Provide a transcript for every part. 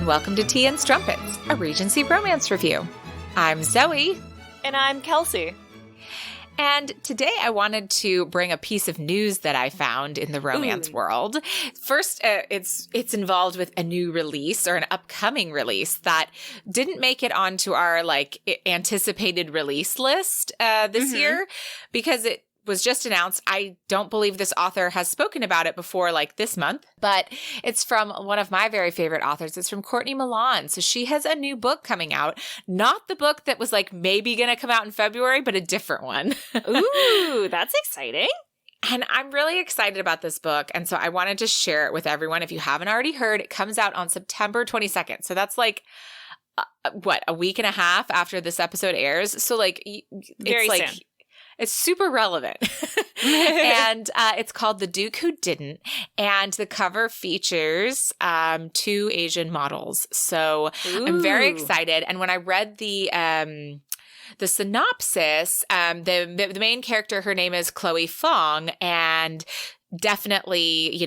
welcome to Tea and Strumpets, a Regency romance review. I'm Zoe. And I'm Kelsey. And today I wanted to bring a piece of news that I found in the romance world. First, it's involved with a new release or an upcoming release that didn't make it onto our anticipated release list this year because it was just announced. I don't believe this author has spoken about it before this month, but it's from one of my very favorite authors. It's from Courtney Milan. So she has a new book coming out, not the book that was maybe going to come out in February, but a different one. Ooh, that's exciting. And I'm really excited about this book. And so I wanted to share it with everyone. If you haven't already heard, it comes out on September 22nd. So that's a week and a half after this episode airs. So Very soon. It's super relevant. And it's called The Duke Who Didn't. And the cover features 2 Asian models. So I'm very excited. And when I read the synopsis, the main character, her name is Chloe Fong. And definitely,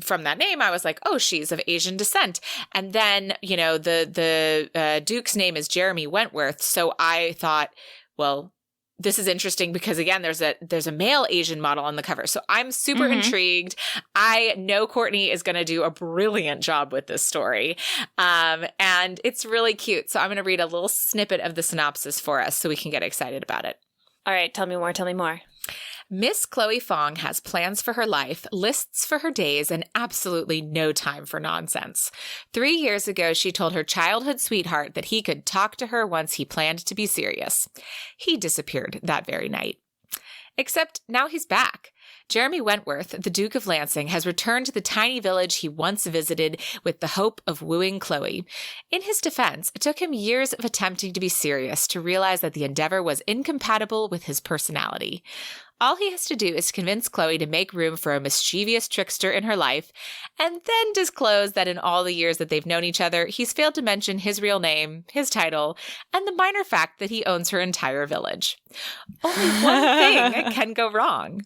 from that name, I was like, oh, she's of Asian descent. And then, the Duke's name is Jeremy Wentworth. So I thought, well, this is interesting because, again, there's a male Asian model on the cover. So I'm super intrigued. I know Courtney is going to do a brilliant job with this story. And it's really cute. So I'm going to read a little snippet of the synopsis for us so we can get excited about it. All right. Tell me more. Miss Chloe Fong has plans for her life, lists for her days, and absolutely no time for nonsense. 3 years ago, she told her childhood sweetheart that he could talk to her once he planned to be serious. He disappeared that very night. Except now he's back. Jeremy Wentworth, the Duke of Lansing, has returned to the tiny village he once visited with the hope of wooing Chloe. In his defense, it took him years of attempting to be serious to realize that the endeavor was incompatible with his personality. All he has to do is convince Chloe to make room for a mischievous trickster in her life, and then disclose that in all the years that they've known each other, he's failed to mention his real name, his title, and the minor fact that he owns her entire village. Only one thing can go wrong.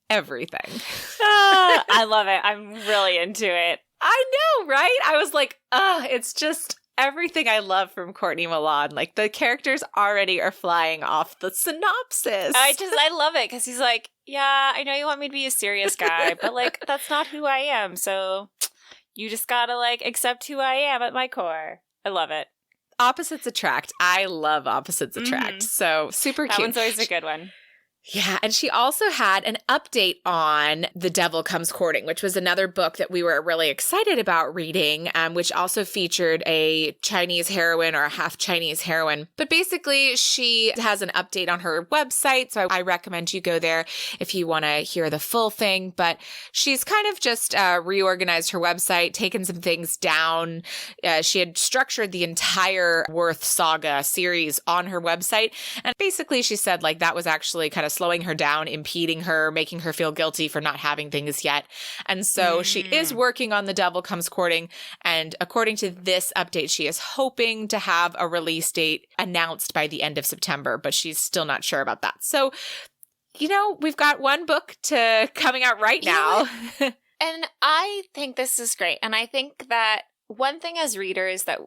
Everything. I love it. I'm really into it. I know, right? I was like, it's just everything I love from Courtney Milan. The characters already are flying off the synopsis. I love it because he's like, yeah, I know you want me to be a serious guy, but that's not who I am. So you just gotta accept who I am at my core. I love it. Opposites attract. I love opposites attract. So super cute. That one's always a good one. Yeah, and she also had an update on The Devil Comes Courting, which was another book that we were really excited about reading, which also featured a Chinese heroine or a half Chinese heroine. But basically, she has an update on her website, so I recommend you go there if you want to hear the full thing. But she's kind of just reorganized her website, taken some things down. She had structured the entire Worth Saga series on her website, and basically she said that was actually kind of slowing her down, impeding her, making her feel guilty for not having things yet. And so she is working on The Devil Comes Courting. And according to this update, she is hoping to have a release date announced by the end of September, but she's still not sure about that. So, we've got one book coming out right now. And I think this is great. And I think that one thing as readers that,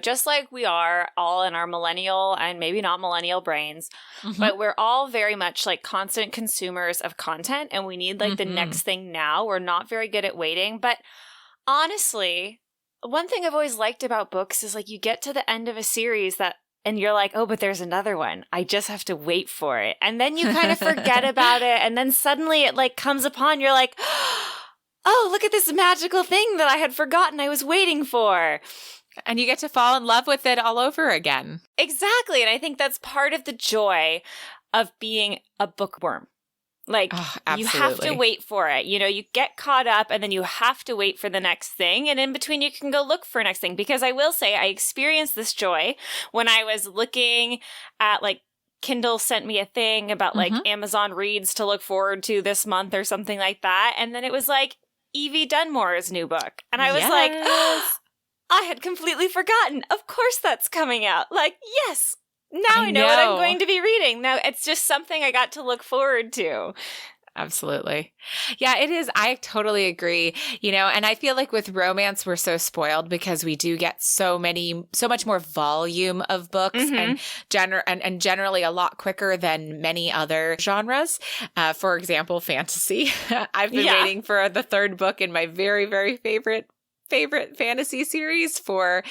just like we are all in our millennial and maybe not millennial brains, but we're all very much constant consumers of content and we need the next thing now. We're not very good at waiting. But honestly, one thing I've always liked about books is you get to the end of a series and you're like, oh, but there's another one. I just have to wait for it. And then you kind of forget about it. And then suddenly it comes upon, you're like, oh, look at this magical thing that I had forgotten I was waiting for. And you get to fall in love with it all over again. Exactly. And I think that's part of the joy of being a bookworm. You have to wait for it. You get caught up and then you have to wait for the next thing. And in between, you can go look for next thing. Because I will say I experienced this joy when I was looking at Kindle sent me a thing about Amazon Reads to look forward to this month or something like that. And then it was Evie Dunmore's new book. And I was I had completely forgotten. Of course that's coming out. Yes, now I know what I'm going to be reading. Now it's just something I got to look forward to. Absolutely. Yeah, it is. I totally agree. And I feel like with romance, we're so spoiled because we do get so much more volume of books and generally a lot quicker than many other genres. For example, fantasy. I've been waiting for the third book in my very, very favorite fantasy series for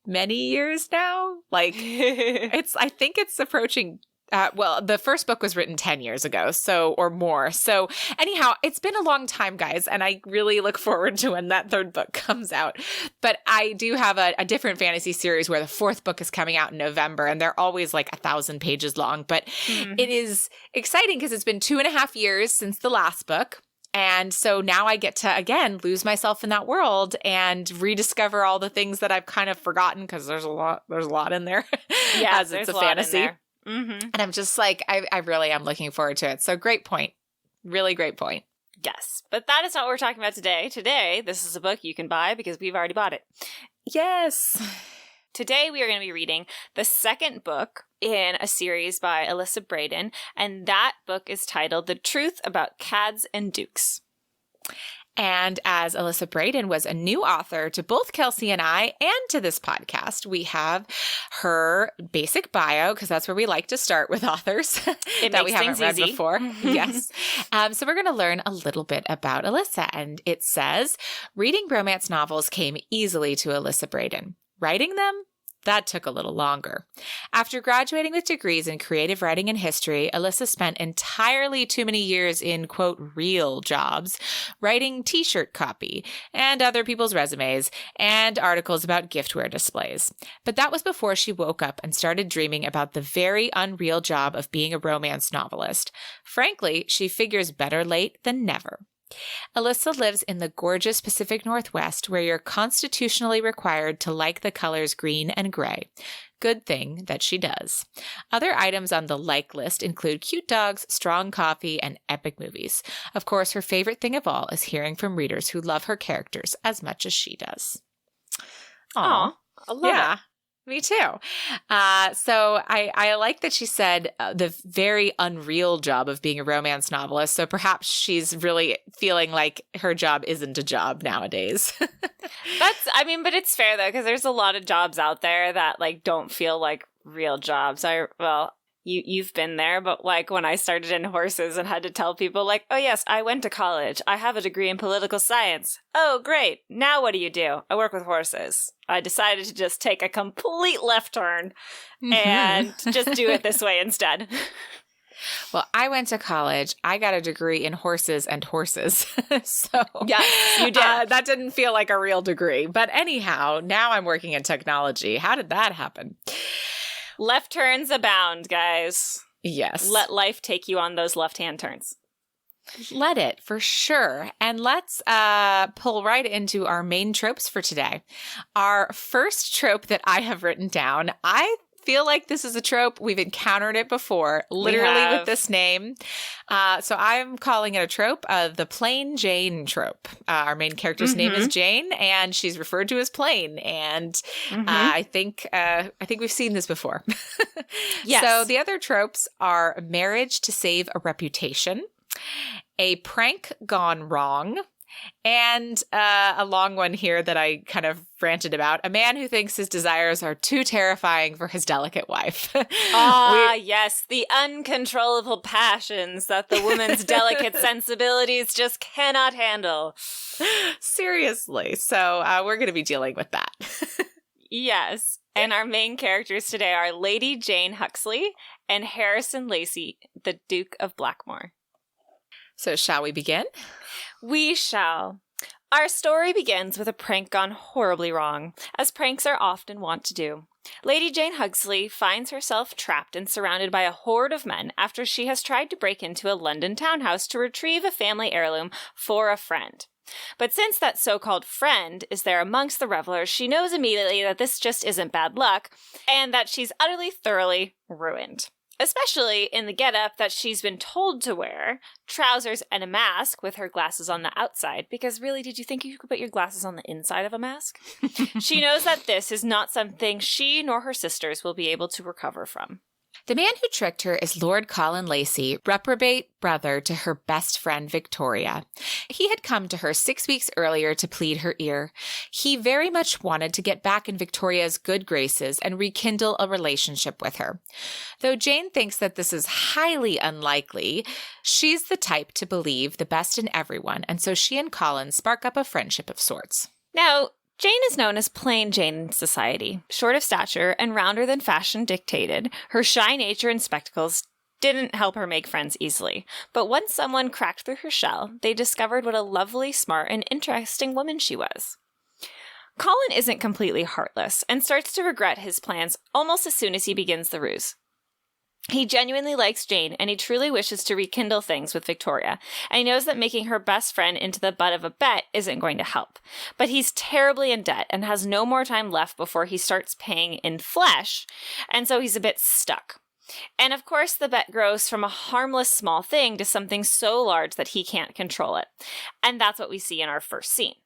many years now. Like I think it's approaching the first book was written 10 years ago, or more. So anyhow, it's been a long time, guys, and I really look forward to when that third book comes out. But I do have a different fantasy series where the fourth book is coming out in November, and they're always like 1,000 pages long. But it is exciting because it's been 2.5 years since the last book. And so now I get to, again, lose myself in that world and rediscover all the things that I've kind of forgotten because there's a lot in there. Yeah, as it's a fantasy. And I'm just like, I really am looking forward to it. So great point. Really great point. Yes. But that is not what we're talking about today. Today, this is a book you can buy because we've already bought it. Yes. Today, we are going to be reading the second book in a series by Elisa Brayden, and that book is titled The Truth About Cads and Dukes. And as Elisa Brayden was a new author to both Kelsey and I and to this podcast, we have her basic bio, because that's where we like to start with authors that we haven't read before. Yes. So we're going to learn a little bit about Elisa. And it says, reading romance novels came easily to Elisa Brayden. Writing them? That took a little longer. After graduating with degrees in creative writing and history, Elisa spent entirely too many years in, quote, real jobs, writing t-shirt copy and other people's resumes and articles about giftware displays. But that was before she woke up and started dreaming about the very unreal job of being a romance novelist. Frankly, she figures better late than never. Elisa lives in the gorgeous Pacific Northwest, where you're constitutionally required to like the colors green and gray. Good thing that she does. Other items on the like list include cute dogs, strong coffee, and epic movies. Of course, her favorite thing of all is hearing from readers who love her characters as much as she does. Aw, I love it. Me too. So I like that she said the very unreal job of being a romance novelist. So perhaps she's really feeling like her job isn't a job nowadays. But it's fair though, because there's a lot of jobs out there that like don't feel like real jobs. You've been there, but like when I started in horses and had to tell people like, oh yes, I went to college. I have a degree in political science. Oh, great. Now what do? I work with horses. I decided to just take a complete left turn and just do it this way instead. Well, I went to college. I got a degree in horses and horses. So yes, you did. That didn't feel like a real degree. But anyhow, now I'm working in technology. How did that happen? Left turns abound, guys. Yes. Let life take you on those left-hand turns. Let it, for sure. And let's pull right into our main tropes for today. Our first trope that I have written down, I feel like this is a trope. We've encountered it before, literally with this name. So I'm calling it a trope, the plain Jane trope. Our main character's name is Jane, and she's referred to as plain. And I think we've seen this before. Yes. So the other tropes are marriage to save a reputation, a prank gone wrong, and a long one here that I kind of ranted about. A man who thinks his desires are too terrifying for his delicate wife. Yes. The uncontrollable passions that the woman's delicate sensibilities just cannot handle. Seriously. So we're going to be dealing with that. Yes. And our main characters today are Lady Jane Huxley and Harrison Lacey, the Duke of Blackmore. So shall we begin? We shall. Our story begins with a prank gone horribly wrong, as pranks are often wont to do. Lady Jane Huxley finds herself trapped and surrounded by a horde of men after she has tried to break into a London townhouse to retrieve a family heirloom for a friend. But since that so-called friend is there amongst the revelers, she knows immediately that this just isn't bad luck, and that she's utterly, thoroughly ruined. Especially in the getup that she's been told to wear, trousers and a mask with her glasses on the outside, because really, did you think you could put your glasses on the inside of a mask? She knows that this is not something she nor her sisters will be able to recover from. The man who tricked her is Lord Colin Lacy, reprobate brother to her best friend Victoria. He had come to her 6 weeks earlier to plead her ear. He very much wanted to get back in Victoria's good graces and rekindle a relationship with her. Though Jane thinks that this is highly unlikely, she's the type to believe the best in everyone, and so she and Colin spark up a friendship of sorts. Now, Jane is known as plain Jane in society. Short of stature and rounder than fashion dictated, her shy nature and spectacles didn't help her make friends easily. But once someone cracked through her shell, they discovered what a lovely, smart, and interesting woman she was. Colin isn't completely heartless and starts to regret his plans almost as soon as he begins the ruse. He genuinely likes Jane, and he truly wishes to rekindle things with Victoria, and he knows that making her best friend into the butt of a bet isn't going to help. But he's terribly in debt and has no more time left before he starts paying in flesh, and so he's a bit stuck. And of course, the bet grows from a harmless small thing to something so large that he can't control it. And that's what we see in our first scene.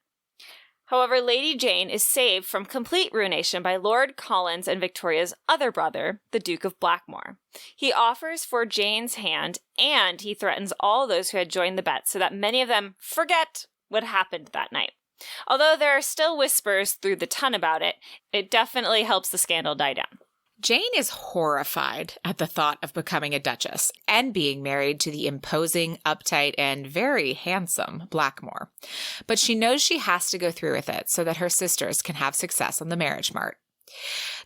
However, Lady Jane is saved from complete ruination by Lord Colin's and Victoria's other brother, the Duke of Blackmore. He offers for Jane's hand, and he threatens all those who had joined the bet so that many of them forget what happened that night. Although there are still whispers through the ton about it, it definitely helps the scandal die down. Jane is horrified at the thought of becoming a duchess and being married to the imposing, uptight, and very handsome Blackmore. But she knows she has to go through with it so that her sisters can have success on the marriage mart.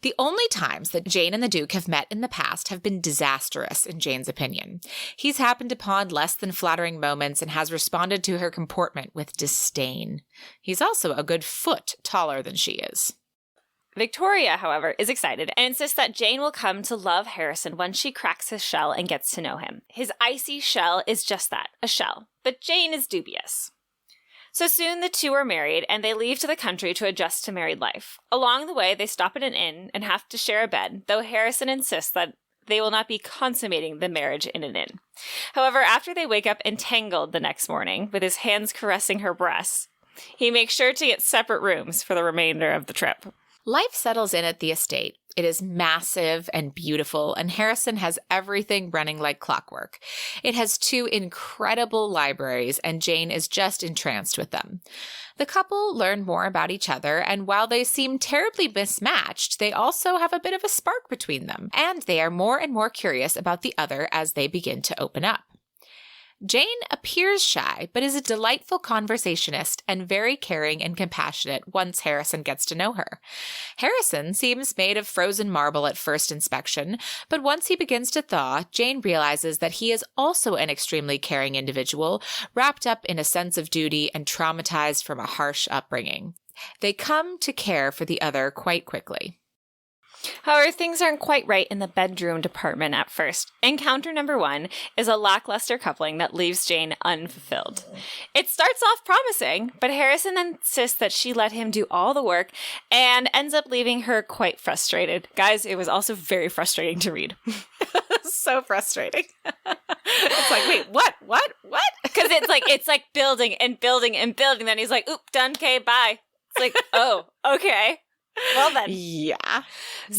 The only times that Jane and the Duke have met in the past have been disastrous, in Jane's opinion. He's happened upon less than flattering moments and has responded to her comportment with disdain. He's also a good foot taller than she is. Victoria, however, is excited and insists that Jane will come to love Harrison once she cracks his shell and gets to know him. His icy shell is just that, a shell. But Jane is dubious. So soon the two are married, and they leave to the country to adjust to married life. Along the way, they stop at an inn and have to share a bed, though Harrison insists that they will not be consummating the marriage in an inn. However, after they wake up entangled the next morning, with his hands caressing her breasts, he makes sure to get separate rooms for the remainder of the trip. Life settles in at the estate. It is massive and beautiful, and Harrison has everything running like clockwork. It has 2 incredible libraries, and Jane is just entranced with them. The couple learn more about each other, and while they seem terribly mismatched, they also have a bit of a spark between them, and they are more and more curious about the other as they begin to open up. Jane appears shy, but is a delightful conversationist and very caring and compassionate once Harrison gets to know her. Harrison seems made of frozen marble at first inspection, but once he begins to thaw, Jane realizes that he is also an extremely caring individual, wrapped up in a sense of duty and traumatized from a harsh upbringing. They come to care for the other quite quickly. However, things aren't quite right in the bedroom department at first. Encounter number 1 is a lackluster coupling that leaves Jane unfulfilled. It starts off promising, but Harrison insists that she let him do all the work and ends up leaving her quite frustrated. Guys, it was also very frustrating to read. So frustrating. It's like, wait, what? Because it's like building and building and building. Then he's like, oop, done, okay, bye. It's like, oh, okay. Well then. Yeah.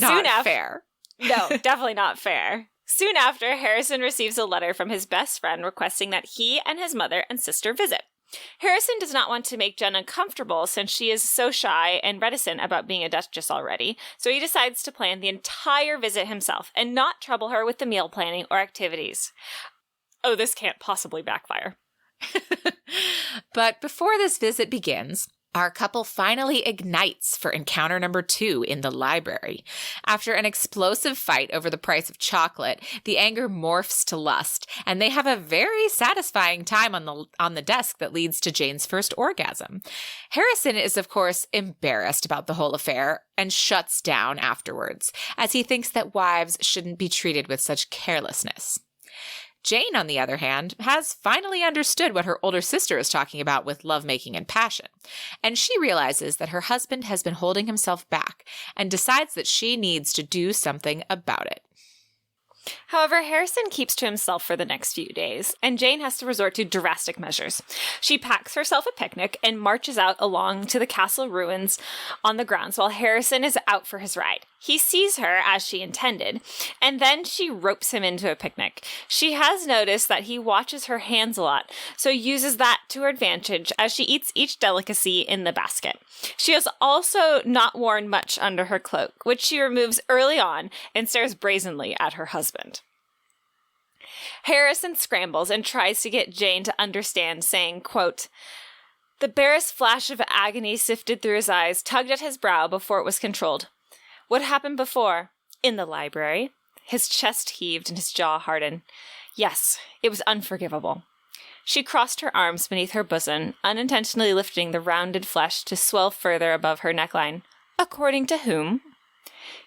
Not fair. No, definitely not fair. Soon after, Harrison receives a letter from his best friend requesting that he and his mother and sister visit. Harrison does not want to make Jen uncomfortable since she is so shy and reticent about being a duchess already, so he decides to plan the entire visit himself and not trouble her with the meal planning or activities. Oh, this can't possibly backfire. But before this visit begins, our couple finally ignites for encounter number 2 in the library. After an explosive fight over the price of chocolate, the anger morphs to lust, and they have a very satisfying time on the desk that leads to Jane's first orgasm. Harrison is, of course, embarrassed about the whole affair and shuts down afterwards, as he thinks that wives shouldn't be treated with such carelessness. Jane, on the other hand, has finally understood what her older sister is talking about with lovemaking and passion, and she realizes that her husband has been holding himself back and decides that she needs to do something about it. However, Harrison keeps to himself for the next few days, and Jane has to resort to drastic measures. She packs herself a picnic and marches out along to the castle ruins on the grounds while Harrison is out for his ride. He sees her as she intended, and then she ropes him into a picnic. She has noticed that he watches her hands a lot, so uses that to her advantage as she eats each delicacy in the basket. She has also not worn much under her cloak, which she removes early on and stares brazenly at her husband. Harrison scrambles and tries to get Jane to understand, saying, quote, "The barest flash of agony sifted through his eyes, tugged at his brow before it was controlled. What happened before? In the library." His chest heaved and his jaw hardened. Yes, it was unforgivable. She crossed her arms beneath her bosom, unintentionally lifting the rounded flesh to swell further above her neckline. According to whom?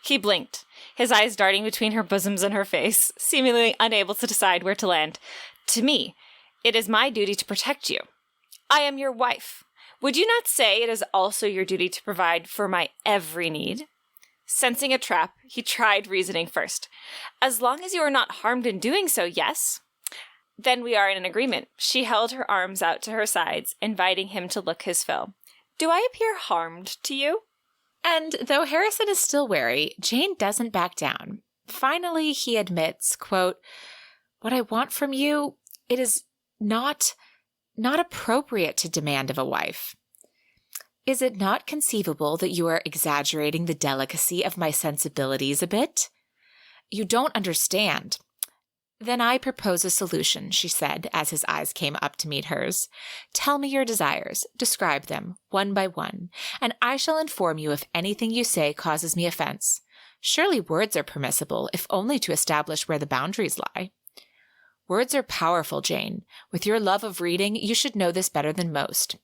He blinked, his eyes darting between her bosoms and her face, seemingly unable to decide where to land. To me, it is my duty to protect you. I am your wife. Would you not say it is also your duty to provide for my every need? Sensing a trap, he tried reasoning first. As long as you are not harmed in doing so, yes. Then we are in an agreement. She held her arms out to her sides, inviting him to look his fill. Do I appear harmed to you? And though Harrison is still wary, Jane doesn't back down. Finally, he admits, quote, "What I want from you, it is not appropriate to demand of a wife. Is it not conceivable that you are exaggerating the delicacy of my sensibilities a bit? You don't understand." "Then I propose a solution," she said, as his eyes came up to meet hers. "Tell me your desires, describe them, one by one, and I shall inform you if anything you say causes me offense. Surely words are permissible, if only to establish where the boundaries lie." "Words are powerful, Jane. With your love of reading, you should know this better than most.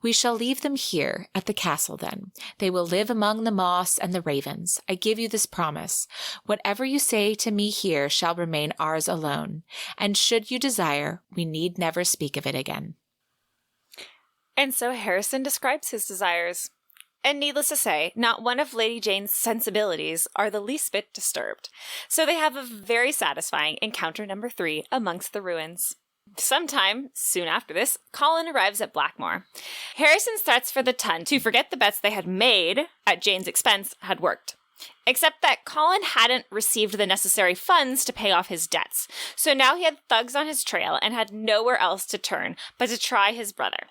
We shall leave them here, at the castle then. They will live among the moss and the ravens. I give you this promise. Whatever you say to me here shall remain ours alone, and should you desire, we need never speak of it again." And so Harrison describes his desires. And needless to say, not one of Lady Jane's sensibilities are the least bit disturbed. So they have a very satisfying encounter number 3 amongst the ruins. Sometime soon after this, Colin arrives at Blackmore. Harrison's threats for the ton to forget the bets they had made at Jane's expense had worked. Except that Colin hadn't received the necessary funds to pay off his debts. So now he had thugs on his trail and had nowhere else to turn but to try his brother.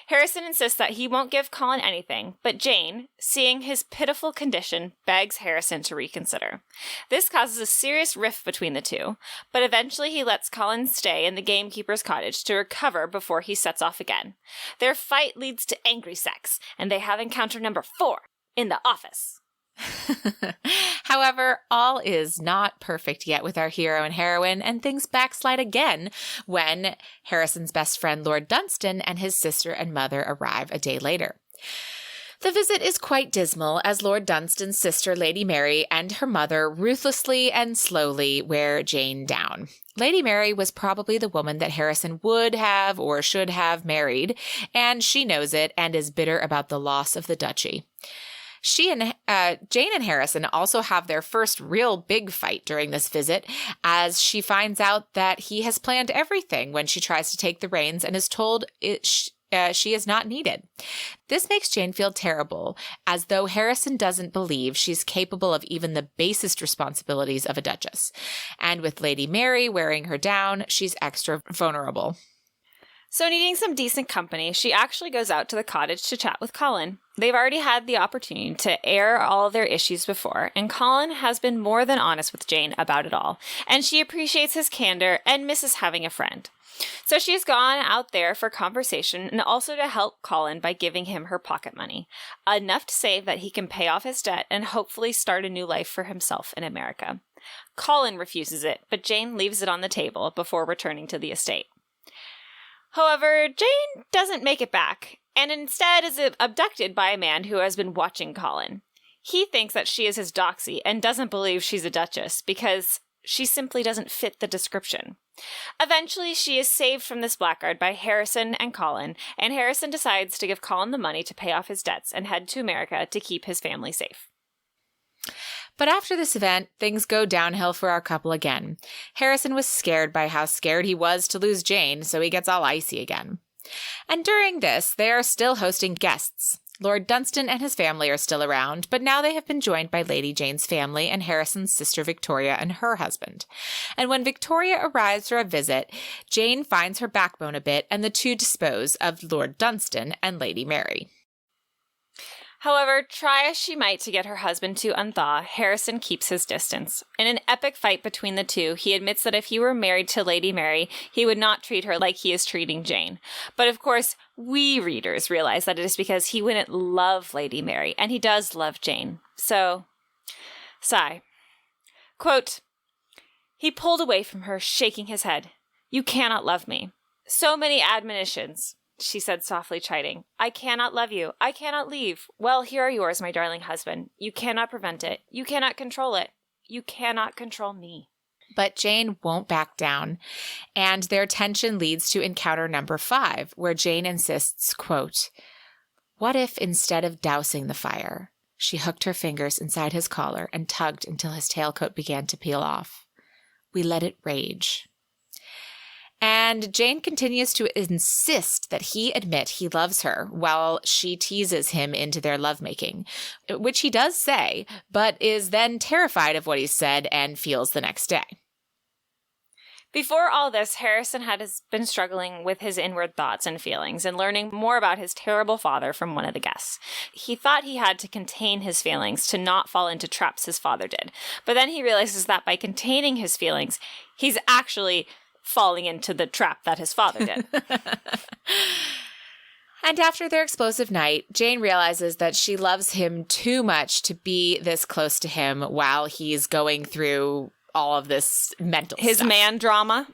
Harrison insists that he won't give Colin anything, but Jane, seeing his pitiful condition, begs Harrison to reconsider. This causes a serious rift between the two, but eventually he lets Colin stay in the gamekeeper's cottage to recover before he sets off again. Their fight leads to angry sex, and they have encounter number 4 in the office. However, all is not perfect yet with our hero and heroine, and things backslide again when Harrison's best friend Lord Dunstan and his sister and mother arrive a day later. The visit is quite dismal as Lord Dunstan's sister, Lady Mary, and her mother ruthlessly and slowly wear Jane down. Lady Mary was probably the woman that Harrison would have or should have married, and she knows it and is bitter about the loss of the duchy. Jane and Harrison also have their first real big fight during this visit, as she finds out that he has planned everything when she tries to take the reins and is told she is not needed. This makes Jane feel terrible, as though Harrison doesn't believe she's capable of even the basest responsibilities of a duchess. And with Lady Mary wearing her down, she's extra vulnerable. So needing some decent company, she actually goes out to the cottage to chat with Colin. They've already had the opportunity to air all their issues before, and Colin has been more than honest with Jane about it all, and she appreciates his candor and misses having a friend. So she's gone out there for conversation and also to help Colin by giving him her pocket money, enough to save that he can pay off his debt and hopefully start a new life for himself in America. Colin refuses it, but Jane leaves it on the table before returning to the estate. However, Jane doesn't make it back, and instead is abducted by a man who has been watching Colin. He thinks that she is his doxy and doesn't believe she's a duchess because she simply doesn't fit the description. Eventually, she is saved from this blackguard by Harrison and Colin, and Harrison decides to give Colin the money to pay off his debts and head to America to keep his family safe. But after this event, things go downhill for our couple again. Harrison was scared by how scared he was to lose Jane, so he gets all icy again. And during this, they are still hosting guests. Lord Dunstan and his family are still around, but now they have been joined by Lady Jane's family and Harrison's sister Victoria and her husband. And when Victoria arrives for a visit, Jane finds her backbone a bit, and the two dispose of Lord Dunstan and Lady Mary. However, try as she might to get her husband to unthaw, Harrison keeps his distance. In an epic fight between the two, he admits that if he were married to Lady Mary, he would not treat her like he is treating Jane. But of course, we readers realize that it is because he wouldn't love Lady Mary, and he does love Jane. So, sigh. Quote, he pulled away from her, shaking his head. You cannot love me. So many admonitions, she said softly, chiding. I cannot love you. I cannot leave. Well, here are yours, my darling husband. You cannot prevent it. You cannot control it. You cannot control me. But Jane won't back down, and their tension leads to encounter number 5, where Jane insists, quote, what if instead of dousing the fire, she hooked her fingers inside his collar and tugged until his tailcoat began to peel off? We let it rage. And Jane continues to insist that he admit he loves her while she teases him into their lovemaking, which he does say, but is then terrified of what he said and feels the next day. Before all this, Harrison had been struggling with his inward thoughts and feelings and learning more about his terrible father from one of the guests. He thought he had to contain his feelings to not fall into traps his father did, but then he realizes that by containing his feelings, he's actually falling into the trap that his father did. And after their explosive night, Jane realizes that she loves him too much to be this close to him while he's going through all of this mental stuff. His man drama,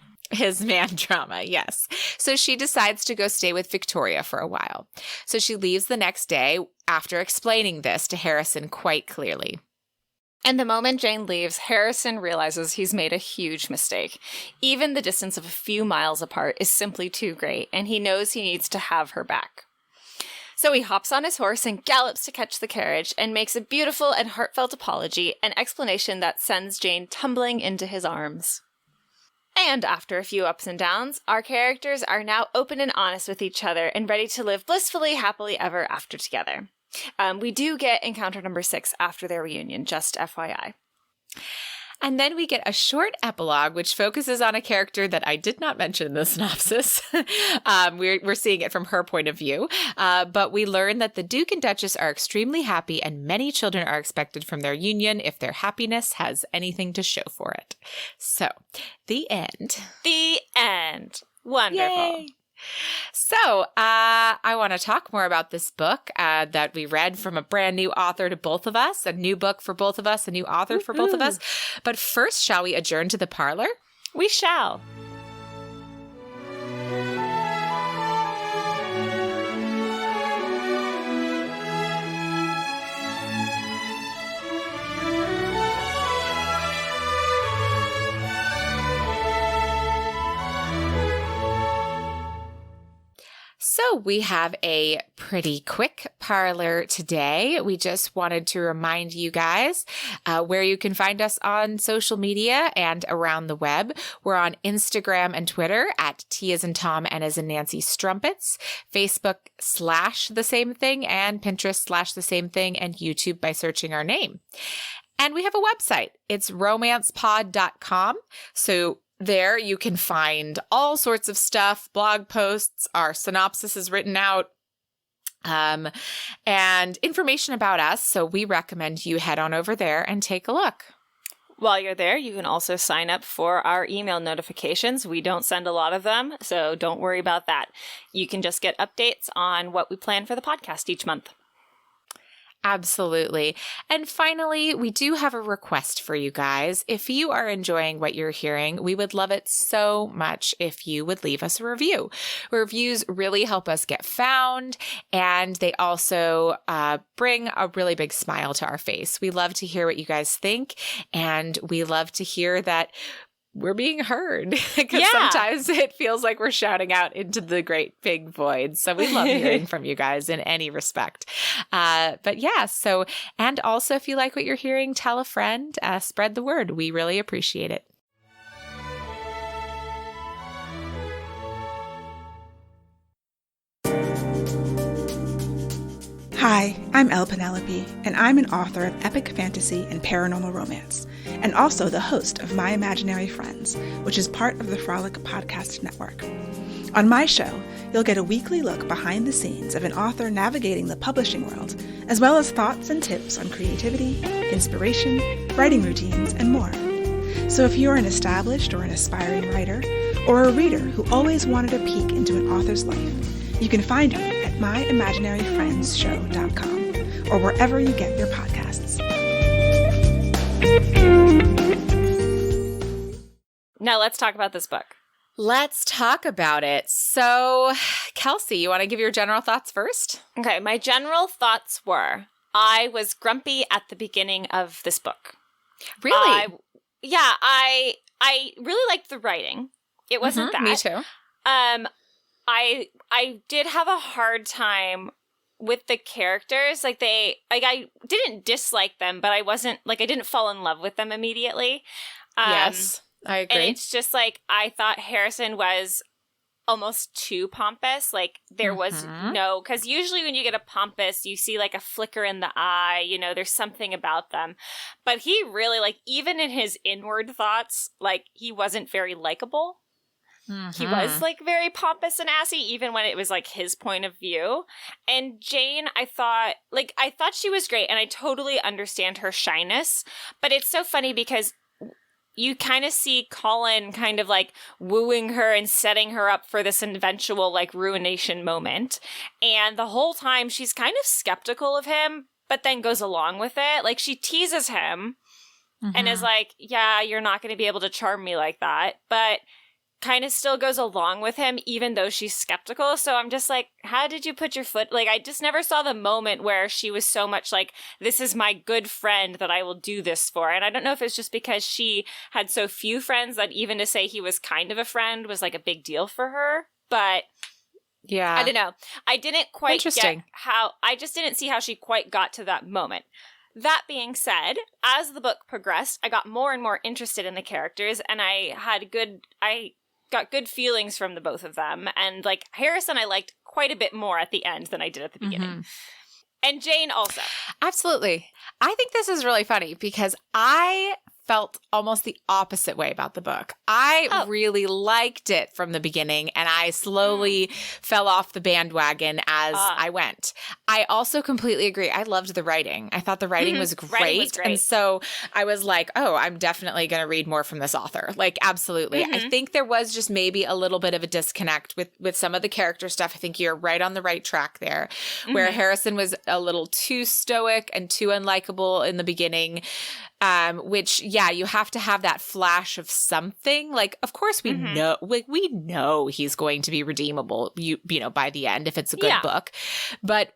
yes. So she decides to go stay with Victoria for a while. So she leaves the next day after explaining this to Harrison quite clearly. And the moment Jane leaves, Harrison realizes he's made a huge mistake. Even the distance of a few miles apart is simply too great, and he knows he needs to have her back. So he hops on his horse and gallops to catch the carriage and makes a beautiful and heartfelt apology, an explanation that sends Jane tumbling into his arms. And after a few ups and downs, our characters are now open and honest with each other and ready to live blissfully, happily ever after together. We do get encounter number 6 after their reunion, just FYI. And then we get a short epilogue, which focuses on a character that I did not mention in the synopsis. We're seeing it from her point of view. But we learn that the Duke and Duchess are extremely happy, and many children are expected from their union if their happiness has anything to show for it. So, the end. The end. Wonderful. Yay. So, I want to talk more about this book that we read from a brand new author to both of us, a new book for both of us, a new author for both of us. But first, shall we adjourn to the parlor? We shall. So we have a pretty quick parlor today. We just wanted to remind you guys where you can find us on social media and around the web. We're on Instagram and Twitter at T as in Tom and as in Nancy Strumpets, Facebook / the same thing, and Pinterest / the same thing, and YouTube by searching our name. And we have a website. It's romancepod.com. So there you can find all sorts of stuff, blog posts, our synopsis is written out, and information about us. So we recommend you head on over there and take a look. While you're there, you can also sign up for our email notifications. We don't send a lot of them, so don't worry about that. You can just get updates on what we plan for the podcast each month. Absolutely. And finally, we do have a request for you guys. If you are enjoying what you're hearing, we would love it so much if you would leave us a review. Reviews really help us get found, and they also bring a really big smile to our face. We love to hear what you guys think, and we love to hear that we're being heard, because sometimes it feels like we're shouting out into the great big void. So we love hearing from you guys in any respect. But yeah, so, and also if you like what you're hearing, tell a friend, spread the word. We really appreciate it. Hi, I'm Elle Penelope, and I'm an author of epic fantasy and paranormal romance, and also the host of My Imaginary Friends, which is part of the Frolic Podcast Network. On my show, you'll get a weekly look behind the scenes of an author navigating the publishing world, as well as thoughts and tips on creativity, inspiration, writing routines, and more. So if you're an established or an aspiring writer, or a reader who always wanted a peek into an author's life, you can find me at myimaginaryfriendsshow.com or wherever you get your podcasts. Now let's talk about this book. Let's talk about it. So, Kelsey, you want to give your general thoughts first? Okay, my general thoughts were, I was grumpy at the beginning of this book. Really? I really liked the writing. It wasn't that. Me too. I did have a hard time with the characters. I didn't dislike them, but I didn't fall in love with them immediately. Yes, I agree. And it's just I thought Harrison was almost too pompous. There was no, because usually when you get a pompous, you see a flicker in the eye, there's something about them. But he really, even in his inward thoughts, he wasn't very likable. He was very pompous and assy, even when it was his point of view. And Jane, I thought she was great, and I totally understand her shyness. But it's so funny because you kind of see Colin kind of wooing her and setting her up for this eventual ruination moment. And the whole time she's kind of skeptical of him, but then goes along with it. She teases him and is yeah, you're not going to be able to charm me like that. But kind of still goes along with him, even though she's skeptical. So I'm just how did you put your foot? I just never saw the moment where she was so much this is my good friend that I will do this for. And I don't know if it's just because she had so few friends that even to say he was kind of a friend was a big deal for her. But yeah, I don't know. I didn't quite get I just didn't see how she quite got to that moment. That being said, as the book progressed, I got more and more interested in the characters, and I got good feelings from the both of them. And Harrison, I liked quite a bit more at the end than I did at the beginning. And Jane also. Absolutely. I think this is really funny because I felt almost the opposite way about the book. I really liked it from the beginning, and I slowly fell off the bandwagon as I went. I also completely agree. I loved the writing. I thought the writing was great. Writing was great. And so I was I'm definitely going to read more from this author. Absolutely. I think there was just maybe a little bit of a disconnect with some of the character stuff. I think you're right on the right track there, where Harrison was a little too stoic and too unlikable in the beginning. Which, you have to have that flash of something. Of course we know he's going to be redeemable, by the end if it's a good book. But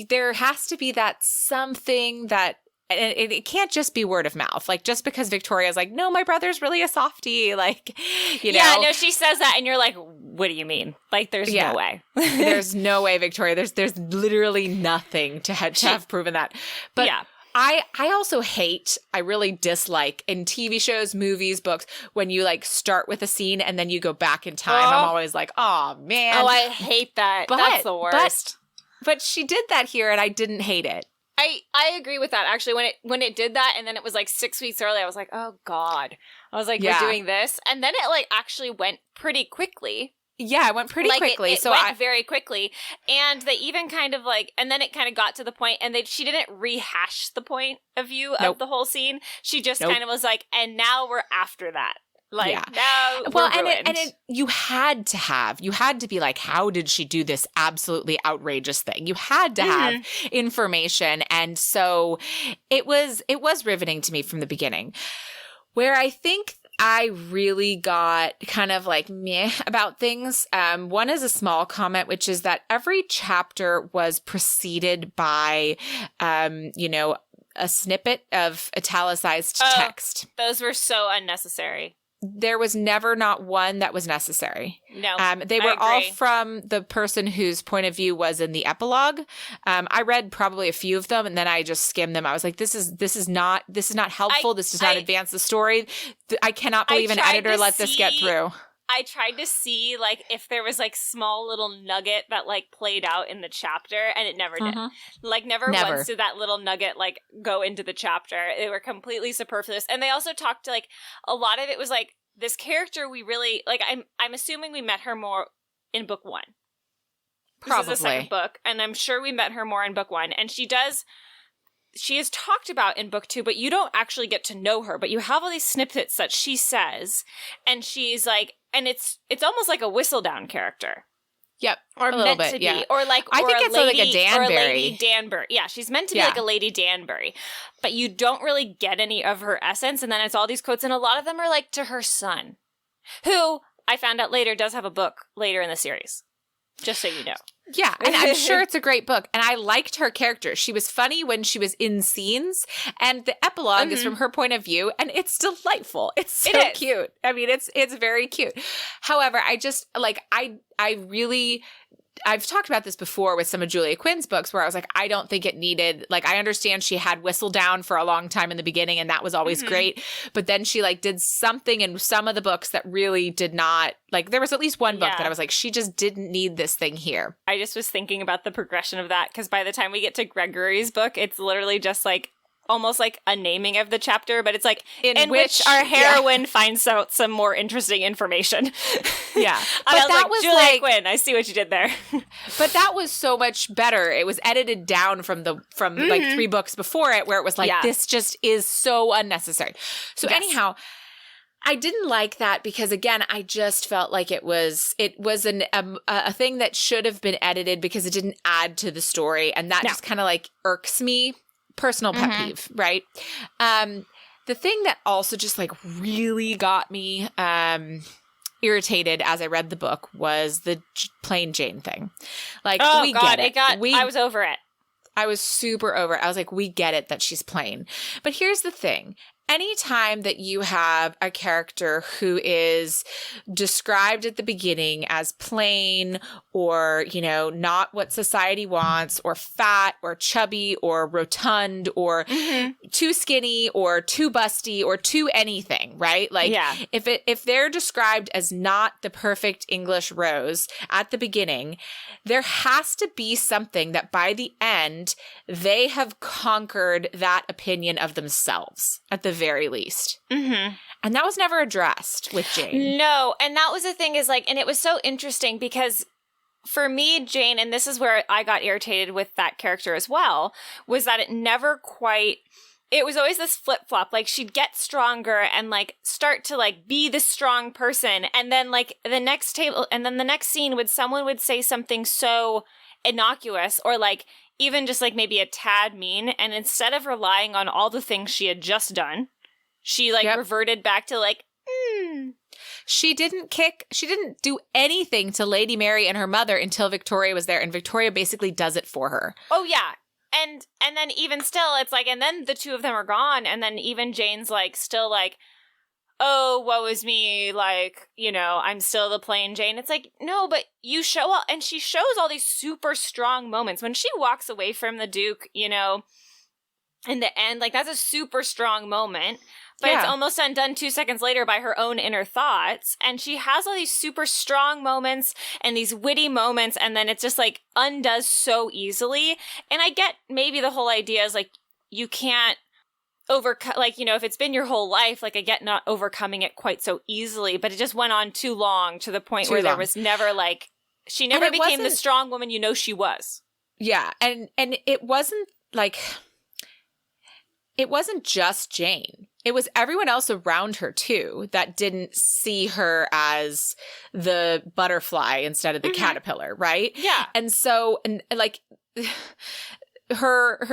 there has to be that something that, and it can't just be word of mouth. Just because Victoria's no, my brother's really a softie, Yeah, no, she says that, and you're what do you mean? There's no way. There's no way, Victoria. There's literally nothing to have proven that. But yeah. I also I really dislike in TV shows, movies, books, when you start with a scene and then you go back in time. I'm always oh man. Oh, I hate that. That's the worst. But she did that here and I didn't hate it. I agree with that. Actually, when it did that and then it was 6 weeks early, I was oh God. I was we're doing this. And then it actually went pretty quickly. Yeah, it went pretty quickly. It went very quickly. And they even kind of and then it kind of got to the point, and she didn't rehash the point of view of the whole scene. She just kind of was and now we're after that. Now we're ruined. And you had to be how did she do this absolutely outrageous thing? You had to have information. And so it was riveting to me from the beginning. Where I think I really got kind of meh about things. One is a small comment, which is that every chapter was preceded by, a snippet of italicized text. Those were so unnecessary. There was never not one that was necessary. No, they were all from the person whose point of view was in the epilogue. I read probably a few of them, and then I just skimmed them. I was this is not helpful. This does not advance the story. I cannot believe an editor let this get through. I tried to see, like, if there was, like, small little nugget that, like, played out in the chapter, and it never did. Like, never once did that little nugget, like, go into the chapter. They were completely superfluous. And they also talked to, like, a lot of it was, like, this character we really, like, I'm assuming we met her more in book 1. Probably. This is the second book, and I'm sure we met her more in book 1. And she is talked about in book 2, but you don't actually get to know her. But you have all these snippets that she says, and she's like, and it's almost like a Whistledown character. Yep, or a little meant bit, to be, yeah. or like, I or think a it's lady, like a Danbury. or a Lady Danbury. Yeah, she's meant to be like a Lady Danbury, but you don't really get any of her essence. And then it's all these quotes, and a lot of them are like to her son, who I found out later does have a book later in the series. Just so you know. Yeah, and I'm sure it's a great book. And I liked her character. She was funny when she was in scenes. And the epilogue is from her point of view. And it's delightful. It's so cute. I mean, it's very cute. However, I just, like, I've talked about this before with some of Julia Quinn's books where I was like, I don't think it needed, like, I understand she had Whistledown for a long time in the beginning and that was always great. But then she, like, did something in some of the books that really did not, like, there was at least one book that I was like, she just didn't need this thing here. I just was thinking about the progression of that because by the time we get to Gregory's book, it's literally just like, almost like a naming of the chapter, but it's like in which our heroine finds out some more interesting information. Yeah. But that was Julia like, Quinn, I see what you did there. But that was so much better. It was edited down from like 3 books before it, where it was like, this just is so unnecessary. So anyhow, I didn't like that because, again, I just felt like it was a thing that should have been edited because it didn't add to the story. And that just kind of like irks me. Personal pet peeve, right? The thing that also just like really got me irritated as I read the book was the plain Jane thing. Like, we get it. I was over it. I was super over it. I was like, we get it that she's plain. But here's the thing. Anytime that you have a character who is described at the beginning as plain or, you know, not what society wants, or fat or chubby or rotund or too skinny or too busty or too anything, right? Like if they're described as not the perfect English rose at the beginning, there has to be something that by the end they have conquered that opinion of themselves at the very least. And that was never addressed with Jane. No, and that was the thing is like, and it was so interesting because for me, Jane, and this is where I got irritated with that character as well, was that it never quite, it was always this flip-flop. Like, she'd get stronger and, like, start to, like, be the strong person. And then, like, the next scene someone would say something so innocuous or, like, even just, like, maybe a tad mean. And instead of relying on all the things she had just done, she, like, reverted back to, like, She didn't do anything to Lady Mary and her mother until Victoria was there. And Victoria basically does it for her. Oh, yeah. And then even still, it's like, and then the two of them are gone. And then even Jane's, like, still like, oh, woe is me. Like, you know, I'm still the plain Jane. It's like, no, but you show all, and she shows all these super strong moments. When she walks away from the Duke, you know, in the end, like, that's a super strong moment. But it's almost undone 2 seconds later by her own inner thoughts. And she has all these super strong moments and these witty moments. And then it's just like undoes so easily. And I get maybe the whole idea is like, you can't overcome, like, you know, if it's been your whole life, like I get not overcoming it quite so easily. But it just went on too long to the point where there was never like, she never became the strong woman you know she was. Yeah. And it wasn't like, it wasn't just Jane. It was everyone else around her, too, that didn't see her as the butterfly instead of the caterpillar, right? Yeah. And so, and like,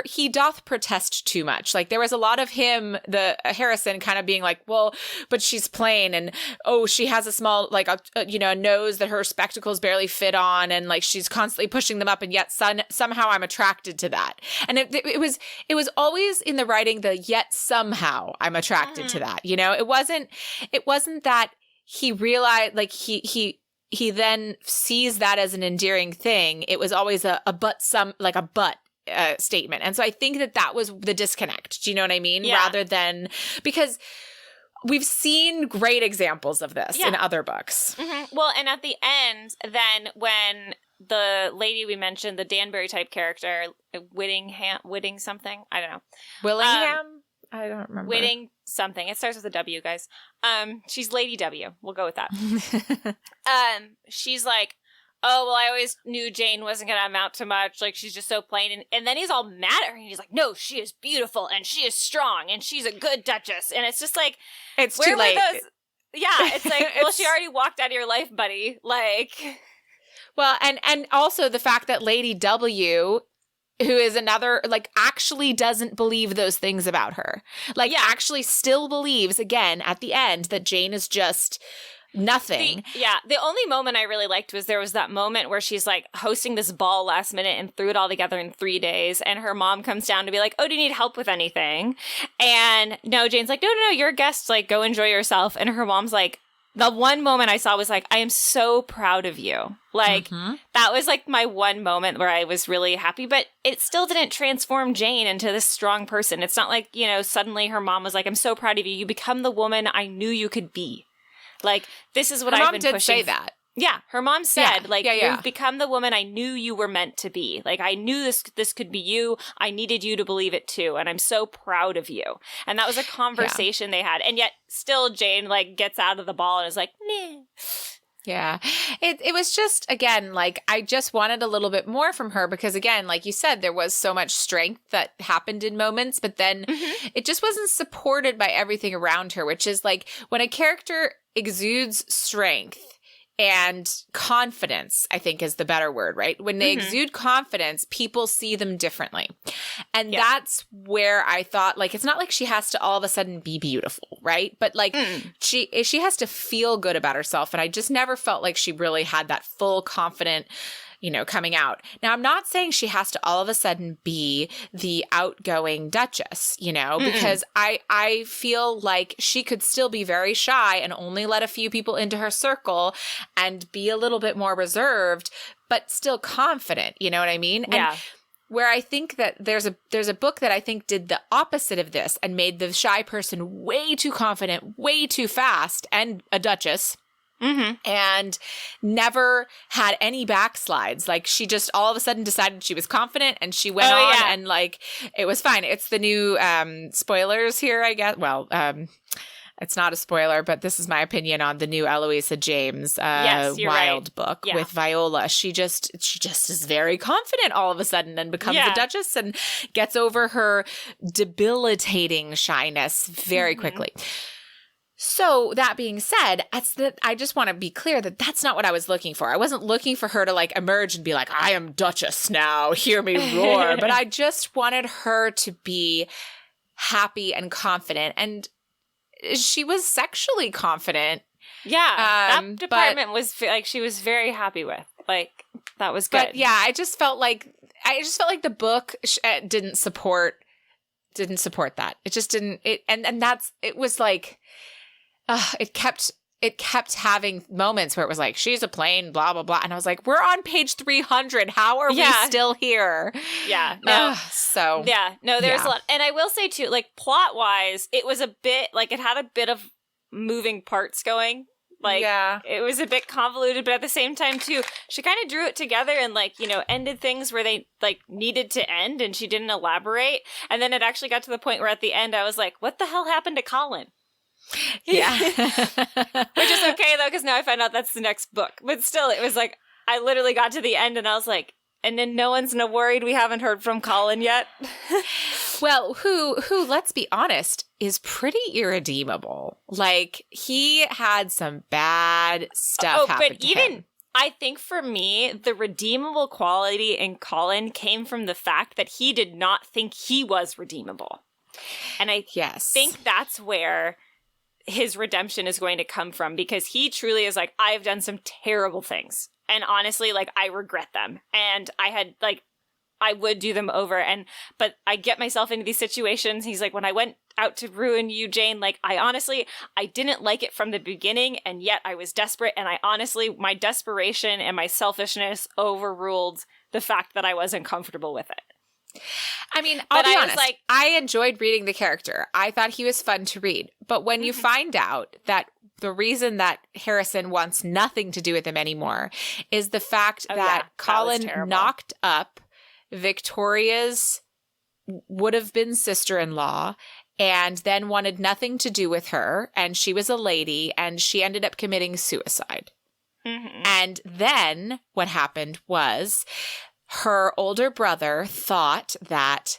he doth protest too much. Like, there was a lot of him, the Harrison, kind of being like, well, but she's plain, and oh, she has a small, like, a nose that her spectacles barely fit on, and like she's constantly pushing them up, and yet somehow I'm attracted to that. And it was always in the writing the yet somehow I'm attracted to that. You know, it wasn't that he realized, like he then sees that as an endearing thing. It was always a but statement. And so I think that was the disconnect. Do you know what I mean? Yeah. Rather than, because we've seen great examples of this in other books. Mm-hmm. Well, and at the end, then when the lady we mentioned, the Danbury type character, Whitting something, I don't know. Willingham? I don't remember. Whitting something. It starts with a W, guys. She's Lady W. We'll go with that. She's like, oh, well, I always knew Jane wasn't going to amount to much. Like, she's just so plain. And then he's all mad at her. And he's like, no, she is beautiful and she is strong and she's a good duchess. And it's just like, it's too late. Yeah, it's like, well, she already walked out of your life, buddy. Like, well, and also the fact that Lady W, who is another, like, actually doesn't believe those things about her. Like, actually still believes, again, at the end, that Jane is just nothing. The only moment I really liked was there was that moment where she's like hosting this ball last minute and threw it all together in 3 days, and her mom comes down to be like, oh, do you need help with anything? And no, Jane's like, no, you're a guest, like, go enjoy yourself. And her mom's like, the one moment I saw was like, I am so proud of you. Like, that was like my one moment where I was really happy, but it still didn't transform Jane into this strong person. It's not like, suddenly her mom was like, I'm so proud of you. You become the woman I knew you could be. Like, this is what I've been pushing. Her mom did say that. Yeah, her mom said, you've become the woman I knew you were meant to be. Like, I knew this could be you. I needed you to believe it too, and I'm so proud of you. And that was a conversation they had. And yet, still, Jane, like, gets out of the ball and is like, meh. Yeah. It was just, again, like, I just wanted a little bit more from her because, again, like you said, there was so much strength that happened in moments, but then it just wasn't supported by everything around her, which is like when a character exudes strength and confidence, I think is the better word, right? When they exude confidence, people see them differently. And that's where I thought, like, it's not like she has to all of a sudden be beautiful, right? But like she has to feel good about herself. And I just never felt like she really had that full confident, coming out. Now, I'm not saying she has to all of a sudden be the outgoing duchess, because I feel like she could still be very shy and only let a few people into her circle and be a little bit more reserved, but still confident. You know what I mean? Yeah. And where I think that there's a book that I think did the opposite of this and made the shy person way too confident, way too fast, and a duchess. And never had any backslides. Like, she just all of a sudden decided she was confident and she went on and like it was fine. It's the new spoilers here, I guess. Well, it's not a spoiler, but this is my opinion on the new Eloisa James Wild book with Viola. She just is very confident all of a sudden and becomes a duchess and gets over her debilitating shyness very quickly. So that being said, I just want to be clear that that's not what I was looking for. I wasn't looking for her to like emerge and be like, I am Duchess now, hear me roar. But I just wanted her to be happy and confident. And she was sexually confident. Yeah, that department was like she was very happy with. Like, that was good. But yeah, I just felt like the book didn't support that. It just didn't. It was like. It kept having moments where it was like, she's a plain blah, blah, blah. And I was like, we're on page 300. How are we still here? Yeah. No. There's a lot. And I will say too, like, plot wise, it was a bit like it had a bit of moving parts going. Like, it was a bit convoluted, but at the same time too, she kind of drew it together and like, ended things where they like needed to end and she didn't elaborate. And then it actually got to the point where at the end I was like, what the hell happened to Colin? Yeah. Which is okay though, because now I find out that's the next book. But still, it was like, I literally got to the end and I was like, and then no one's worried we haven't heard from Colin yet. Well, who, let's be honest, is pretty irredeemable. Like, he had some bad stuff happen to him. I think for me, the redeemable quality in Colin came from the fact that he did not think he was redeemable. And I think that's where his redemption is going to come from, because he truly is like, I've done some terrible things. And honestly, like, I regret them. And I would do them over. But I get myself into these situations. He's like, when I went out to ruin you, Jane, like, I didn't like it from the beginning. And yet I was desperate. And my desperation and my selfishness overruled the fact that I wasn't comfortable with it. I mean, I'll be honest. Like, I enjoyed reading the character. I thought he was fun to read. But when you find out that the reason that Harrison wants nothing to do with him anymore is the fact that Colin knocked up Victoria's would-have-been sister-in-law and then wanted nothing to do with her, and she was a lady, and she ended up committing suicide. And then what happened was her older brother thought that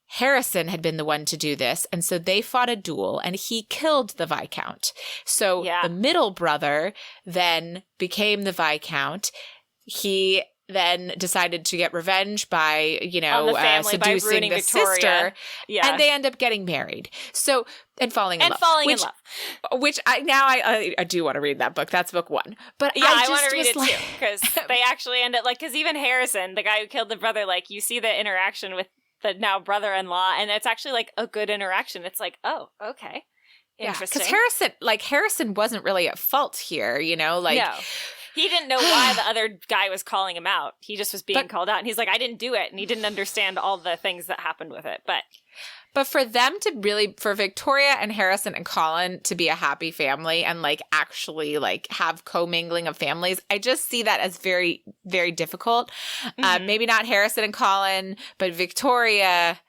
Harrison had been the one to do this, and so they fought a duel, and he killed the Viscount. So the middle brother then became the Viscount. He then decided to get revenge by, seducing the sister. Yeah. And they end up getting married. So, and falling in love. Which I do want to read that book. That's book 1. But I want to read it too. Because they actually end up, because even Harrison, the guy who killed the brother, you see the interaction with the now brother-in-law, and it's actually a good interaction. It's oh, okay. Interesting. Because Harrison wasn't really at fault here, No. He didn't know why the other guy was calling him out. He just was being called out. And he's like, I didn't do it. And he didn't understand all the things that happened with it. But for them to really, for Victoria and Harrison and Colin to be a happy family and actually have commingling of families, I just see that as very, very difficult. Maybe not Harrison and Colin, but Victoria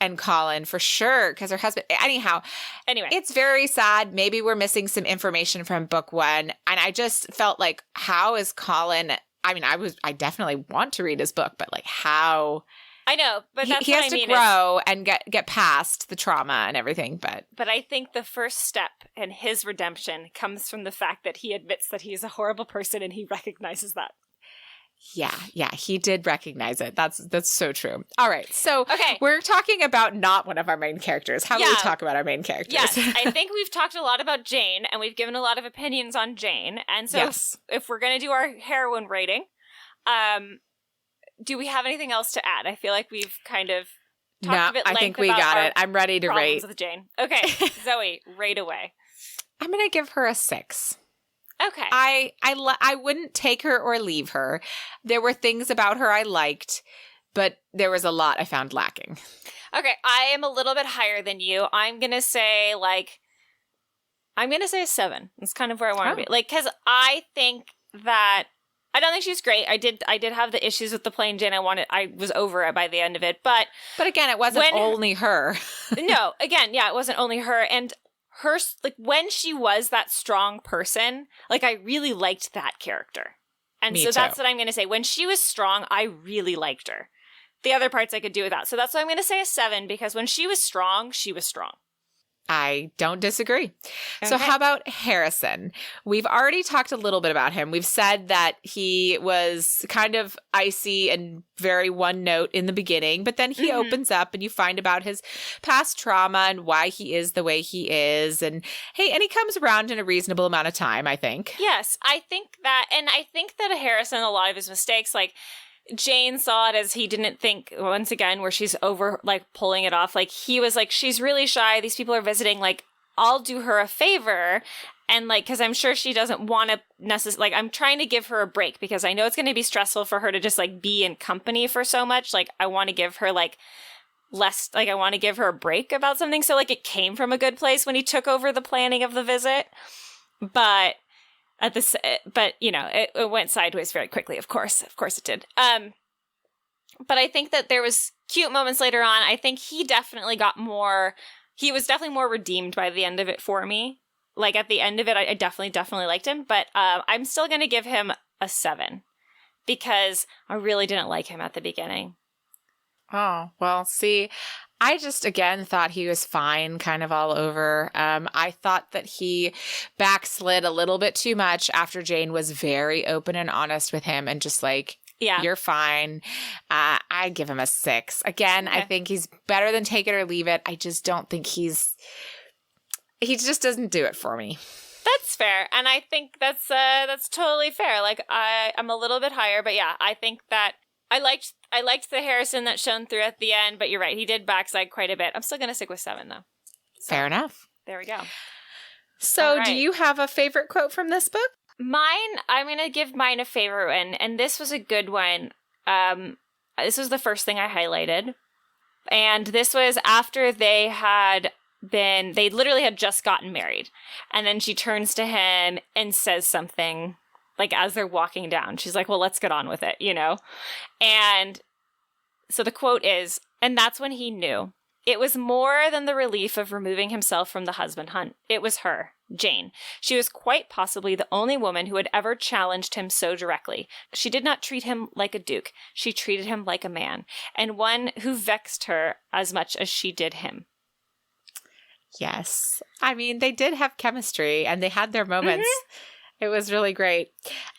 and Colin for sure, because her husband. Anyway, it's very sad. Maybe we're missing some information from book 1, and I just felt how is Colin? I mean, I definitely want to read his book, but how? I know, but that's he has to grow and get past the trauma and everything. But I think the first step in his redemption comes from the fact that he admits that he's a horrible person and he recognizes that. Yeah, he did recognize it. That's so true. All right, so we're talking about not one of our main characters. How do we talk about our main characters? Yes, I think we've talked a lot about Jane, and we've given a lot of opinions on Jane. And so if we're going to do our heroine rating, do we have anything else to add? I feel like we've kind of talked a bit length. I think we got it. I'm ready to rate. With Jane. Okay, Zoe, rate away. I'm going to give her a 6. Okay. I wouldn't take her or leave her. There were things about her I liked, but there was a lot I found lacking. Okay, I am a little bit higher than you. I'm going to say a 7. It's kind of where I want to be. Because I think that I don't think she's great. I did have the issues with the plain Jane. I was over it by the end of it. But again, it wasn't only her. No, again, it wasn't only her. And her, when she was that strong person, I really liked that character. And so that's what I'm going to say. When she was strong, I really liked her. The other parts I could do without. So that's why I'm going to say a 7, because when she was strong, she was strong. I don't disagree. Okay. So how about Harrison? We've already talked a little bit about him. We've said that he was kind of icy and very one note in the beginning, but then he opens up and you find about his past trauma and why he is the way he is. And he comes around in a reasonable amount of time, I think. Yes, I think that Harrison, a lot of his mistakes, Jane saw it as he didn't think, once again, where she's over, pulling it off. He was she's really shy. These people are visiting. I'll do her a favor. And, because I'm sure she doesn't want to necessarily, I'm trying to give her a break because I know it's going to be stressful for her to just, be in company for so much. I want to give her, less, I want to give her a break about something. So, it came from a good place when he took over the planning of the visit. But it went sideways very quickly. Of course it did. But I think that there was cute moments later on. I think he definitely was definitely more redeemed by the end of it for me. At the end of it, I definitely liked him. But I'm still going to give him a 7 because I really didn't like him at the beginning. Oh, well, see, I just, again, thought he was fine kind of all over. I thought that he backslid a little bit too much after Jane was very open and honest with him and just you're fine. I give him a 6. Again, okay. I think he's better than take it or leave it. I just don't think he just doesn't do it for me. That's fair. And I think that's totally fair. I'm a little bit higher, but yeah, I think that I liked the Harrison that shone through at the end, but you're right. He did backslide quite a bit. I'm still going to stick with 7, though. So, fair enough. There we go. So do you have a favorite quote from this book? I'm going to give mine a favorite one, and this was a good one. This was the first thing I highlighted. And this was after they literally had just gotten married. And then she turns to him and says something, like, as they're walking down. She's like, well, let's get on with it, you know? And so the quote is, and that's when he knew. It was more than the relief of removing himself from the husband hunt. It was her, Jane. She was quite possibly the only woman who had ever challenged him so directly. She did not treat him like a duke. She treated him like a man, and one who vexed her as much as she did him. Yes. I mean, they did have chemistry, and they had their moments. Mm-hmm. It was really great.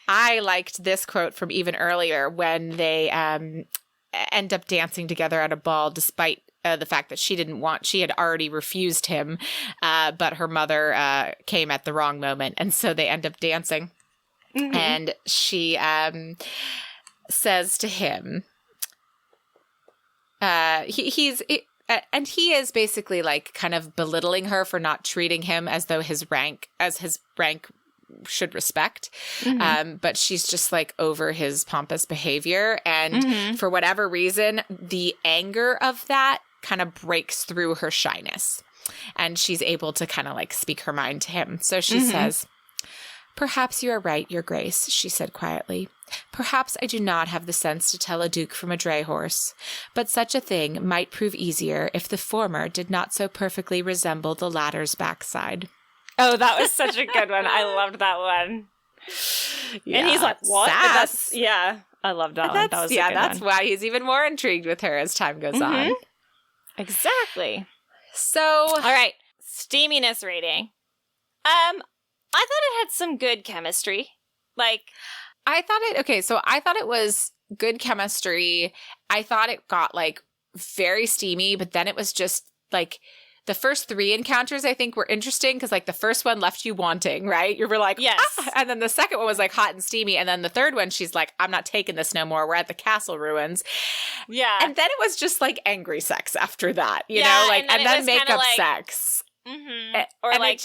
I liked this quote from even earlier when they end up dancing together at a ball despite the fact that she had already refused him, but her mother came at the wrong moment. And so they end up dancing. Mm-hmm. And she says to him, he is basically like kind of belittling her for not treating him as though his rank should respect. Mm-hmm. But she's just like over his pompous behavior. And for whatever reason, the anger of that kind of breaks through her shyness. And she's able to kind of like speak her mind to him. So she says, perhaps you are right, your grace, she said quietly. Perhaps I do not have the sense to tell a duke from a dray horse, but such a thing might prove easier if the former did not so perfectly resemble the latter's backside. Oh, that was such a good one. I loved that one. Yeah, and he's like, what? Yeah, I loved that one. That was a good that's one. Why he's even more intrigued with her as time goes on. Exactly. So, all right, steaminess rating. I thought it had some good chemistry. Like, I thought it was good chemistry. I thought it got like very steamy, but then it was just like the first 3 encounters I think were interesting because like the first one left you wanting, right? You were like, yes. Ah! And then the second one was like hot and steamy. And then the third one, she's like, I'm not taking this no more. We're at the castle ruins. Yeah. And then it was just like angry sex after that, you know, like, and then makeup like, sex. Mm-hmm. Or like,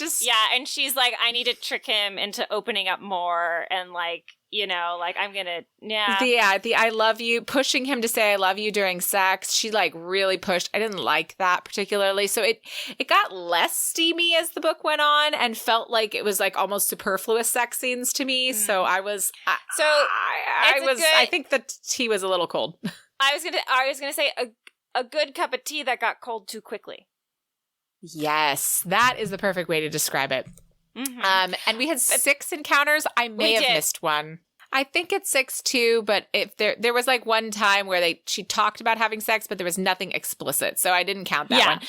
and she's like, I need to trick him into opening up more and like, you know, like I'm gonna, the I love you, pushing him to say I love you during sex. She like really pushed. I didn't like that particularly. So it got less steamy as the book went on and felt like it was like almost superfluous sex scenes to me. So I think the tea was a little cold. I was gonna say a good cup of tea that got cold too quickly. Yes, that is the perfect way to describe it. Mm-hmm. And we had 6 encounters. I may have missed one. I think it's 6 too, but if there was like one time where she talked about having sex, but there was nothing explicit, so I didn't count that one.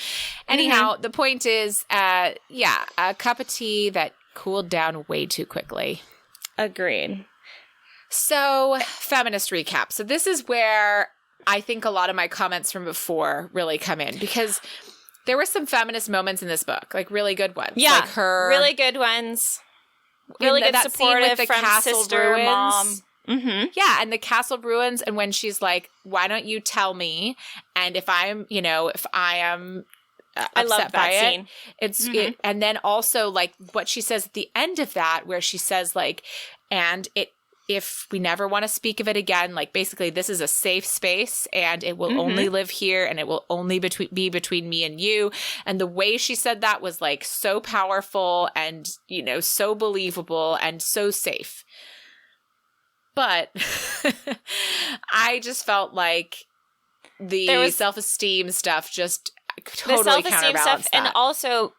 Anyhow, the point is, a cup of tea that cooled down way too quickly. Agreed. So, feminist recap. So this is where I think a lot of my comments from before really come in because there were some feminist moments in this book, like really good ones. Yeah, like her really good ones. Really good supportive from castle sister, ruins. mom. Mm-hmm. Yeah, and the castle ruins, and when she's like, why don't you tell me? And if I am I love that scene. And then also like what she says at the end of that, where she says like, if we never want to speak of it again, like basically this is a safe space and it will only live here and it will only be between me and you. And the way she said that was like so powerful and, you know, so believable and so safe. But I just felt like the self-esteem stuff just totally counterbalanced that. And also,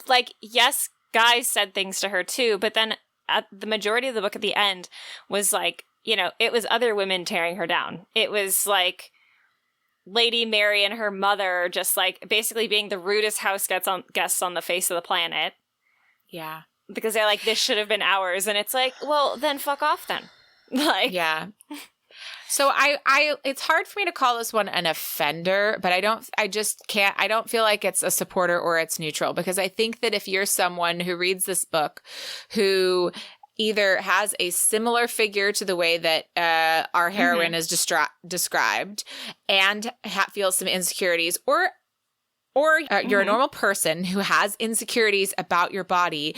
like, yes, guys said things to her too, but then the majority of the book at the end was like, you know, it was other women tearing her down. It was like Lady Mary and her mother just like basically being the rudest house guests on the face of the planet. Yeah. Because they're like, this should have been ours. And it's like, well, then fuck off then. Like, yeah. So it's hard for me to call this one an offender, but I don't feel like it's a supporter or it's neutral, because I think that if you're someone who reads this book who either has a similar figure to the way that our heroine is described and feels some insecurities, or you're a normal person who has insecurities about your body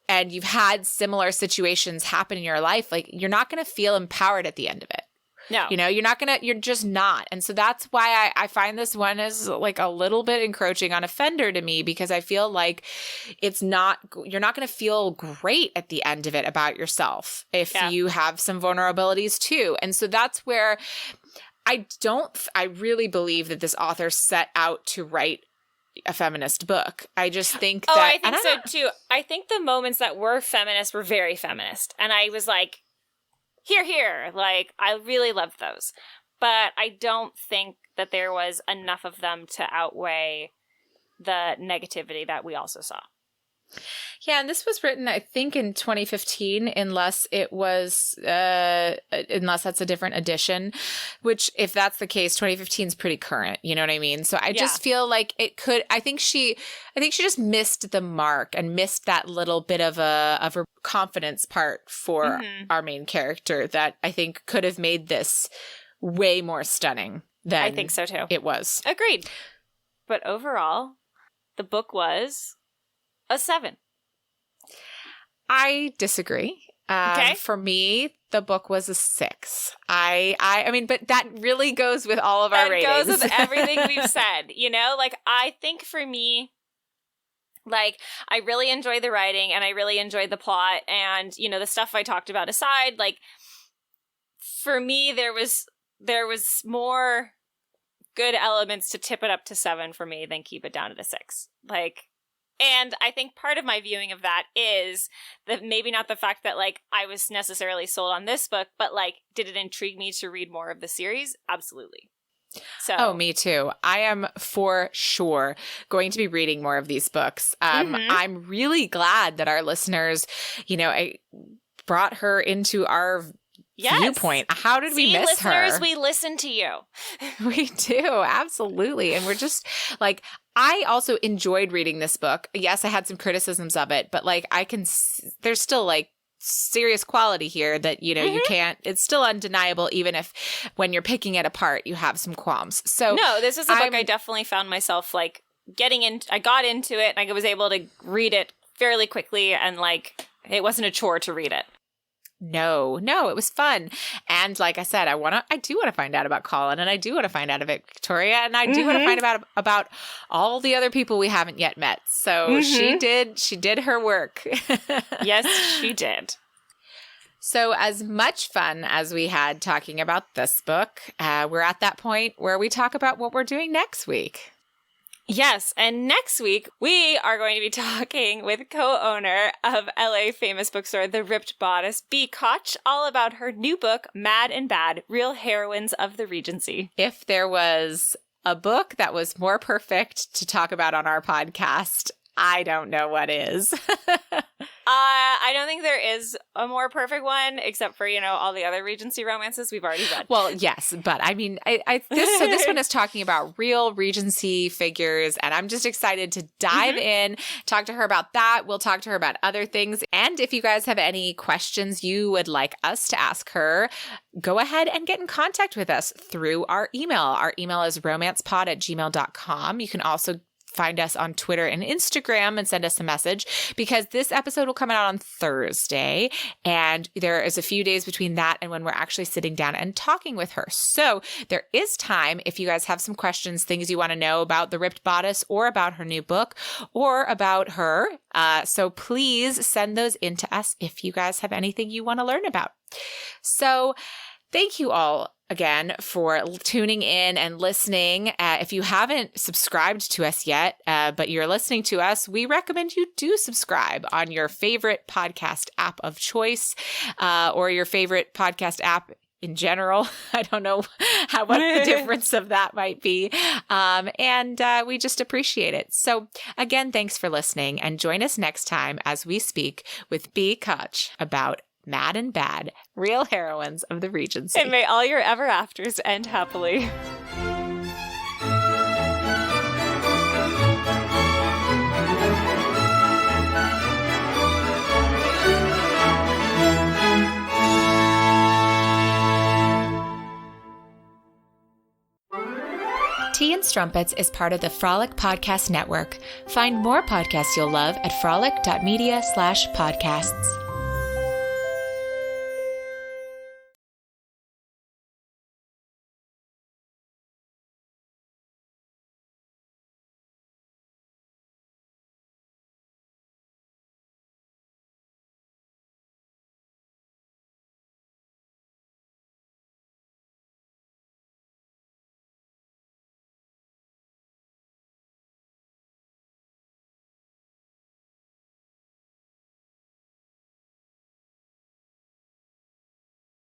and you've had similar situations happen in your life, like you're not going to feel empowered at the end of it. No. You know, you're just not. And so that's why I find this one is like a little bit encroaching on offender to me, because I feel like you're not going to feel great at the end of it about yourself if you have some vulnerabilities too. And so that's where I really believe that this author set out to write a feminist book. I just think that... I think so too. I think the moments that were feminist were very feminist. And I was like, here. Like, I really loved those. But I don't think that there was enough of them to outweigh the negativity that we also saw. Yeah, and this was written, I think, in 2015, unless that's a different edition, which, if that's the case, 2015 is pretty current. You know what I mean? So I just feel like it could. I think she just missed the mark and missed that little bit of a confidence part for our main character that I think could have made this way more stunning than I think so too. It was. Agreed. But overall, the book was a 7. I disagree. Okay. For me, the book was a 6. I mean, but that really goes with all of our ratings. That goes with everything we've said. You know, like, I think for me, like, I really enjoyed the writing and I really enjoyed the plot, and, you know, the stuff I talked about aside, like, for me, there was more good elements to tip it up to 7 for me than keep it down at a 6. Like, and I think part of my viewing of that is that maybe not the fact that, like, I was necessarily sold on this book, but, like, did it intrigue me to read more of the series? Absolutely. So. Oh, me too. I am for sure going to be reading more of these books. I'm really glad that our listeners, you know, I brought her into our viewpoint. How did we miss her? Listeners, we listen to you. We do. Absolutely. And we're just like, I also enjoyed reading this book. Yes, I had some criticisms of it, but like there's still like serious quality here that, you know, you can't, it's still undeniable, even if when you're picking it apart, you have some qualms. So no, this is a book I definitely found myself like I got into it and I was able to read it fairly quickly, and like, it wasn't a chore to read it. No, it was fun. And like I said, I do want to find out about Colin, and I do want to find out about Victoria, and I do want to find about all the other people we haven't yet met. So she did her work. Yes, she did. So as much fun as we had talking about this book, we're at that point where we talk about what we're doing next week. Yes, and next week, we are going to be talking with co-owner of LA famous bookstore The Ripped Bodice, Bea Koch, all about her new book, Mad and Bad, Real Heroines of the Regency. If there was a book that was more perfect to talk about on our podcast, I don't know what is. I don't think there is a more perfect one, except for, you know, all the other Regency romances we've already read. Well, yes, but I mean, this one is talking about real Regency figures, and I'm just excited to dive in, talk to her about that. We'll talk to her about other things. And if you guys have any questions you would like us to ask her, go ahead and get in contact with us through our email. Our email is romancepod@gmail.com. You can also find us on Twitter and Instagram and send us a message, because this episode will come out on Thursday, and there is a few days between that and when we're actually sitting down and talking with her. So there is time if you guys have some questions, things you want to know about The Ripped Bodice or about her new book or about her. So please send those in to us if you guys have anything you want to learn about. So thank you all again for tuning in and listening. If you haven't subscribed to us yet, but you're listening to us, we recommend you do subscribe on your favorite podcast app of choice, or your favorite podcast app in general. I don't know what the difference of that might be. And we just appreciate it. So again, thanks for listening, and join us next time as we speak with Bea Koch about Mad and Bad, Real Heroines of the Regency. And may all your ever afters end happily. Tea and Strumpets is part of the Frolic Podcast Network. Find more podcasts you'll love at frolic.media/podcasts.